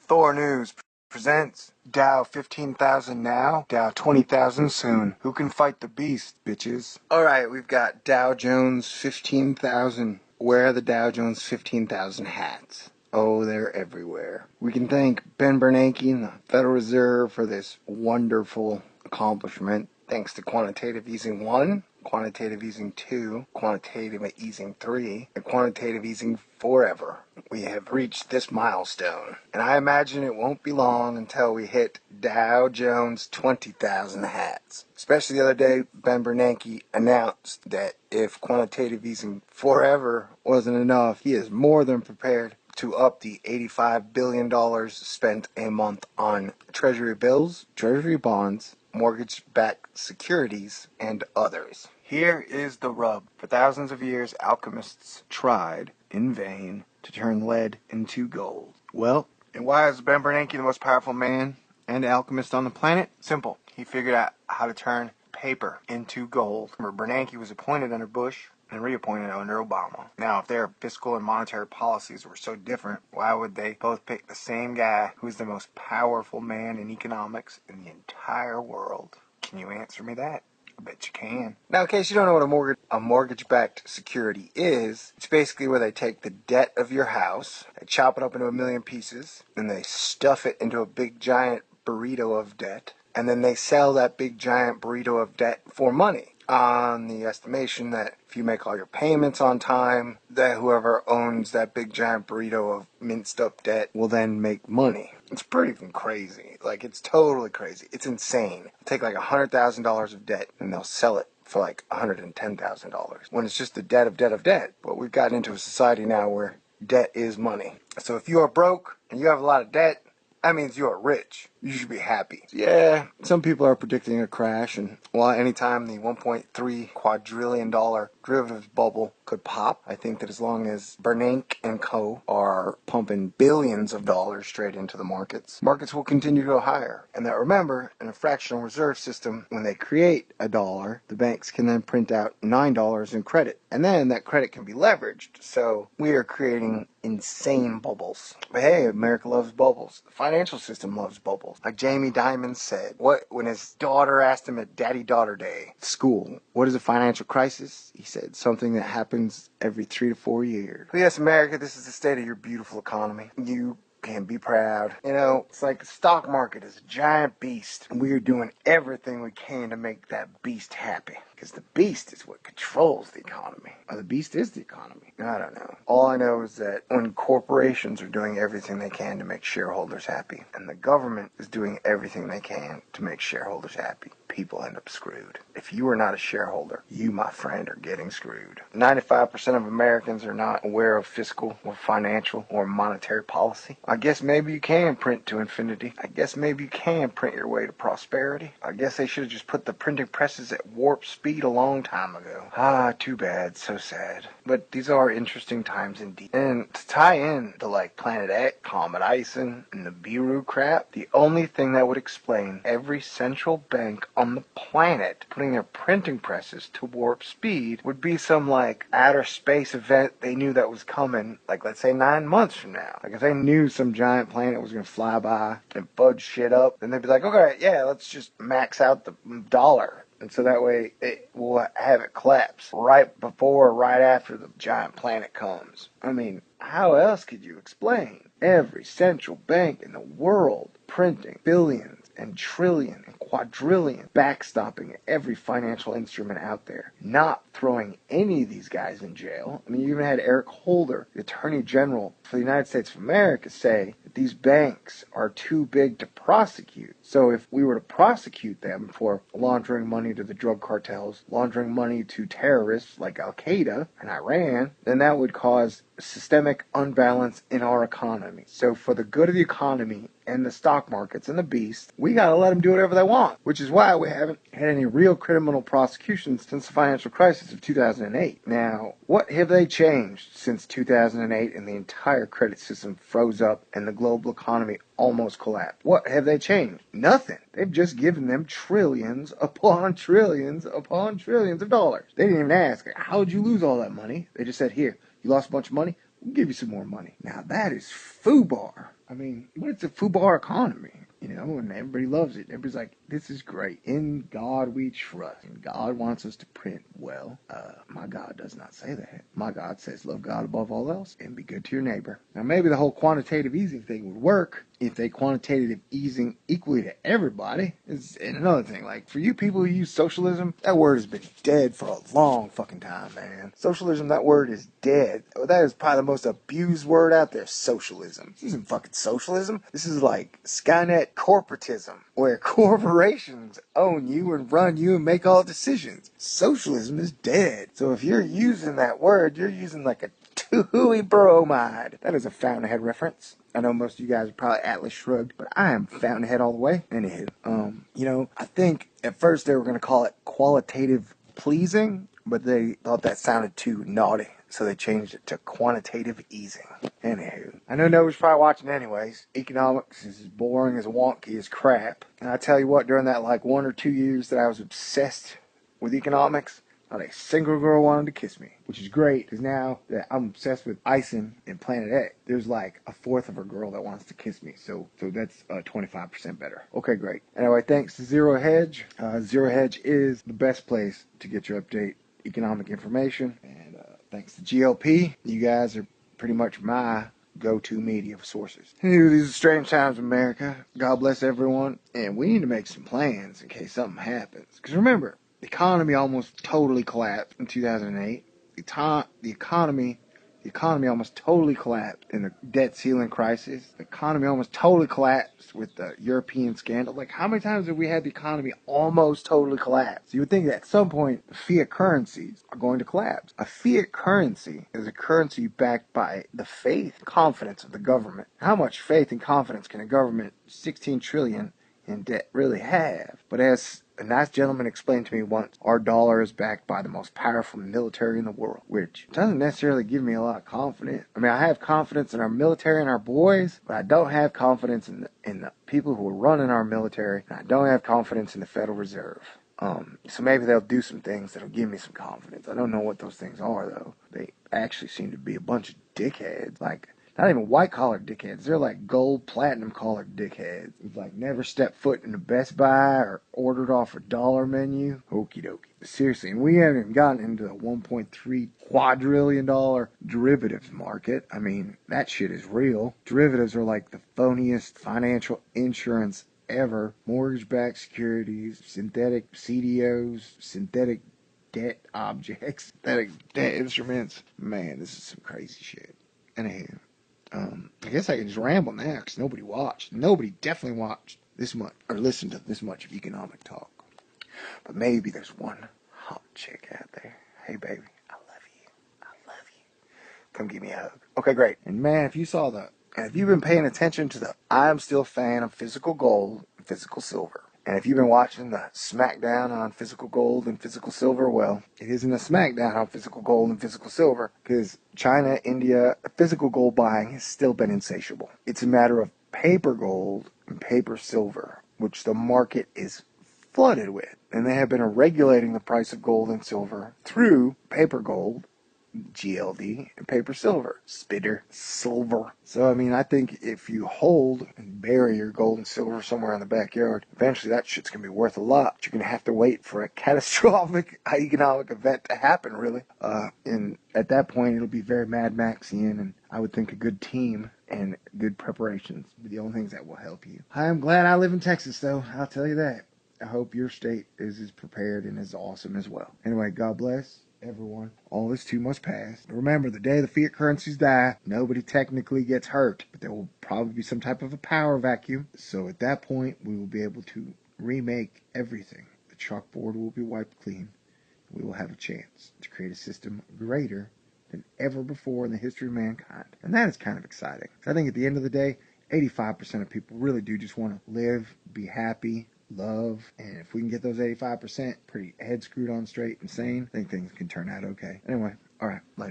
Thor News presents Dow 15,000 now, Dow 20,000 soon. Who can fight the beast, bitches? Alright, we've got Dow Jones 15,000. Where are the Dow Jones 15,000 hats? Oh, they're everywhere. We can thank Ben Bernanke and the Federal Reserve for this wonderful accomplishment. Thanks to quantitative easing 1, quantitative easing 2, quantitative easing 3, and quantitative easing forever. We have reached this milestone, and I imagine it won't be long until we hit Dow Jones 20,000 hats. Especially the other day, Ben Bernanke announced that if quantitative easing forever wasn't enough, he is more than prepared to up the $85 billion spent a month on treasury bills, treasury bonds, mortgage-backed securities, and others. Here is the rub. For thousands of years, alchemists tried, in vain, to turn lead into gold. Well, and why is Ben Bernanke the most powerful man and alchemist on the planet? Simple. He figured out how to turn paper into gold. Remember, Bernanke was appointed under Bush and reappointed under Obama. Now, if their fiscal and monetary policies were so different, why would they both pick the same guy who's the most powerful man in economics in the entire world? Can you answer me that? I bet you can. Now, in case you don't know what a mortgage-backed security is, it's basically where they take the debt of your house, they chop it up into a million pieces, and they stuff it into a big giant burrito of debt, and then they sell that big giant burrito of debt for money, on the estimation that if you make all your payments on time, that whoever owns that big giant burrito of minced up debt will then make money. It's pretty crazy. Like, it's totally crazy. It's insane. They'll take like $100,000 of debt and they'll sell it for like $110,000 when it's just the debt of debt of debt. But we've gotten into a society now where debt is money. So if you are broke and you have a lot of debt, that means you are rich. You should be happy. Yeah, some people are predicting a crash, and anytime the $1.3 quadrillion derivatives bubble could pop, I think that as long as Bernanke and co. are pumping billions of dollars straight into the markets will continue to go higher. And that, remember, in a fractional reserve system, when they create a dollar, the banks can then print out $9 in credit. And then that credit can be leveraged. So we are creating insane bubbles. But hey, America loves bubbles. The financial system loves bubbles. Like Jamie Dimon said, when his daughter asked him at Daddy-Daughter Day at school, what is a financial crisis? He said, something that happens every 3 to 4 years. But yes, America, this is the state of your beautiful economy. You can be proud. You know, it's like the stock market is a giant beast, and we are doing everything we can to make that beast happy. Because the beast is what controls the economy. Or the beast is the economy. I don't know. All I know is that when corporations are doing everything they can to make shareholders happy, and the government is doing everything they can to make shareholders happy, people end up screwed. If you are not a shareholder, you, my friend, are getting screwed. 95% of Americans are not aware of fiscal or financial or monetary policy. I guess maybe you can print to infinity. I guess maybe you can print your way to prosperity. I guess they should have just put the printing presses at warp speed a long time ago. Too bad. So sad. But these are interesting times indeed. And to tie in the Planet X, Comet Ison, and the Beirut crap, the only thing that would explain every central bank on the planet putting their printing presses to warp speed would be some outer space event they knew that was coming, let's say 9 months from now. If they knew some giant planet was going to fly by and fudge shit up, then they'd be like, okay, yeah, let's just max out the dollar. And so that way it will have it collapse right before or right after the giant planet comes. I mean, how else could you explain every central bank in the world printing billions and trillion and quadrillion, backstopping every financial instrument out there, not throwing any of these guys in jail? I mean, you even had Eric Holder, the Attorney General for the United States of America, say that these banks are too big to prosecute. So if we were to prosecute them for laundering money to the drug cartels, laundering money to terrorists like Al-Qaeda and Iran, then that would cause systemic unbalance in our economy. So for the good of the economy and the stock markets and the beast, we gotta let them do whatever they want, which is why we haven't had any real criminal prosecutions since the financial crisis of 2008. Now, what have they changed since 2008 and the entire credit system froze up and the global economy almost collapsed? What have they changed? Nothing. They've just given them trillions upon trillions upon trillions of dollars. They didn't even ask, how'd you lose all that money? They just said, here, you lost a bunch of money? We'll give you some more money. Now that is FUBAR. I mean, but it's a FUBAR economy, you know, and everybody loves it. Everybody's like, this is great. In God we trust. And God wants us to print. Well, my God does not say that. My God says, love God above all else and be good to your neighbor. Now, maybe the whole quantitative easing thing would work if they quantitative easing equally to everybody. And another thing, like, for you people who use socialism, that word has been dead for a long fucking time, man. Socialism, that word is dead. That is probably the most abused word out there, socialism. This isn't fucking socialism. This is like Skynet corporatism, where corporations own you and run you and make all decisions. Socialism is dead. So if you're using that word, you're using like a tooey bromide. That is a Fountainhead reference. I know most of you guys are probably Atlas Shrugged, but I am Fountainhead all the way. Anywho, you know, I think at first they were going to call it qualitative pleasing, but they thought that sounded too naughty, so they changed it to quantitative easing. Anywho, I know nobody's probably watching anyways. Economics is as boring as wonky as crap. And I tell you what, during that like 1 or 2 years that I was obsessed with economics, not a single girl wanted to kiss me, which is great because now that I'm obsessed with Ison and Planet X, there's like a fourth of a girl that wants to kiss me. So that's 25% better. Okay, great. Anyway, thanks to Zero Hedge. Zero Hedge is the best place to get your update economic information. And thanks to GLP, you guys are pretty much my go-to media sources. Anyway, these are strange times in America. God bless everyone. And we need to make some plans in case something happens. Because remember, the economy almost totally collapsed in 2008. The economy almost totally collapsed in the debt ceiling crisis. The economy almost totally collapsed with the European scandal. Like, how many times have we had the economy almost totally collapse? You would think that at some point, the fiat currencies are going to collapse. A fiat currency is a currency backed by the faith and confidence of the government. How much faith and confidence can a government, 16 trillion in debt, really have? But as a nice gentleman explained to me once, our dollar is backed by the most powerful military in the world, which doesn't necessarily give me a lot of confidence. I mean, I have confidence in our military and our boys, but I don't have confidence in the people who are running our military, and I don't have confidence in the Federal Reserve. So maybe they'll do some things that'll give me some confidence. I don't know what those things are, though. They actually seem to be a bunch of dickheads. Like, not even white-collar dickheads. They're like gold, platinum-collar dickheads. Who've like never stepped foot in a Best Buy or ordered off a dollar menu. Okie dokie. Seriously, and we haven't even gotten into the $1.3 quadrillion derivatives market. I mean, that shit is real. Derivatives are like the phoniest financial insurance ever. Mortgage-backed securities, synthetic CDOs, synthetic debt objects, synthetic debt instruments. Man, this is some crazy shit. Anywho, I guess I can just ramble now because nobody watched. Nobody definitely watched this much or listened to this much of economic talk. But maybe there's one hot chick out there. Hey, baby, I love you. I love you. Come give me a hug. Okay, great. And man, if you've been paying attention to the I'm still a fan of physical gold and physical silver. And if you've been watching the smackdown on physical gold and physical silver, well, it isn't a smackdown on physical gold and physical silver because China, India, physical gold buying has still been insatiable. It's a matter of paper gold and paper silver, which the market is flooded with. And they have been regulating the price of gold and silver through paper gold, GLD, and paper silver. Spitter silver. So, I mean, I think if you hold and bury your gold and silver somewhere in the backyard, eventually that shit's going to be worth a lot. But you're going to have to wait for a catastrophic economic event to happen, really. And at that point, it'll be very Mad Maxian, and I would think a good team and good preparations will be the only things that will help you. I'm glad I live in Texas, though. I'll tell you that. I hope your state is as prepared and as awesome as well. Anyway, God bless everyone. All this too must pass. Remember, the day the fiat currencies die, nobody technically gets hurt, but there will probably be some type of a power vacuum. So at that point, we will be able to remake everything. The chalkboard will be wiped clean. We will have a chance to create a system greater than ever before in the history of mankind. And that is kind of exciting. I think at the end of the day, 85% of people really do just want to live, be happy, love, and if we can get those 85% pretty head screwed on straight and sane, I think things can turn out okay. Anyway, alright, later.